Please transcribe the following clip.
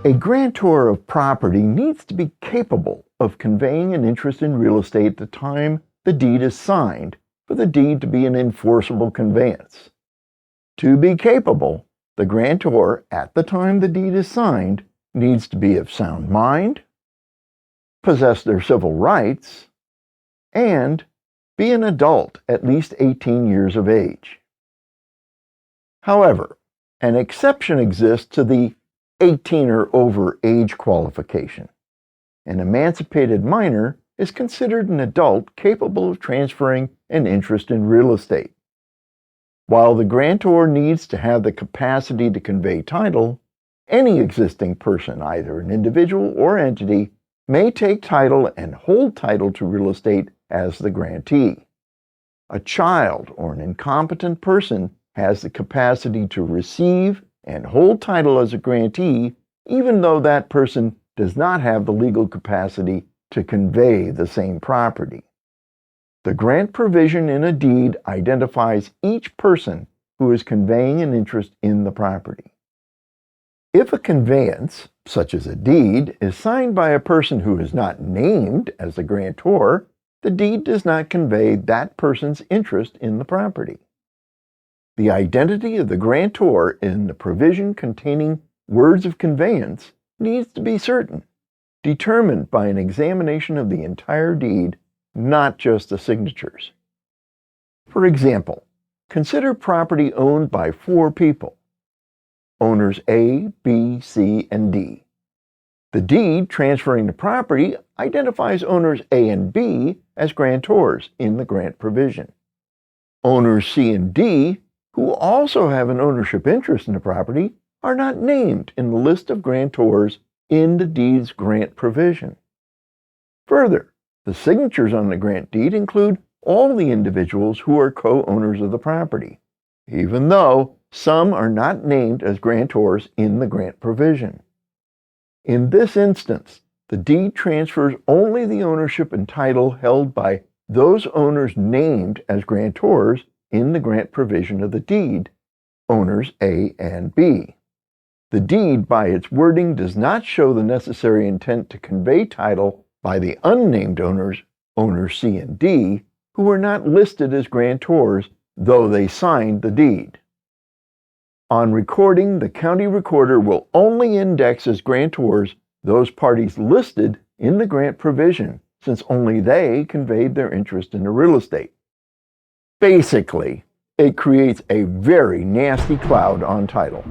A grantor of property needs to be capable of conveying an interest in real estate at the time the deed is signed for the deed to be an enforceable conveyance. To be capable, the grantor, at the time the deed is signed, needs to be of sound mind, possess their civil rights, and be an adult at least 18 years of age. However, an exception exists to the 18 or over age qualification. An emancipated minor is considered an adult capable of transferring an interest in real estate. While the grantor needs to have the capacity to convey title, any existing person, either an individual or entity, may take title and hold title to real estate as the grantee. A child or an incompetent person has the capacity to receive and hold title as a grantee, even though that person does not have the legal capacity to convey the same property. The grant provision in a deed identifies each person who is conveying an interest in the property. If a conveyance, such as a deed, is signed by a person who is not named as the grantor, the deed does not convey that person's interest in the property. The identity of the grantor in the provision containing words of conveyance needs to be certain, determined by an examination of the entire deed, not just the signatures. For example, consider property owned by 4 people, owners A, B, C, and D. The deed transferring the property identifies owners A and B as grantors in the grant provision. Owners C and D, who also have an ownership interest in the property, are not named in the list of grantors in the deed's grant provision. Further, the signatures on the grant deed include all the individuals who are co-owners of the property, even though some are not named as grantors in the grant provision. In this instance, the deed transfers only the ownership and title held by those owners named as grantors in the grant provision of the deed, owners A and B. The deed, by its wording, does not show the necessary intent to convey title by the unnamed owners, owners C and D, who were not listed as grantors, though they signed the deed. On recording, the county recorder will only index as grantors those parties listed in the grant provision, since only they conveyed their interest in the real estate. Basically, it creates a very nasty cloud on title.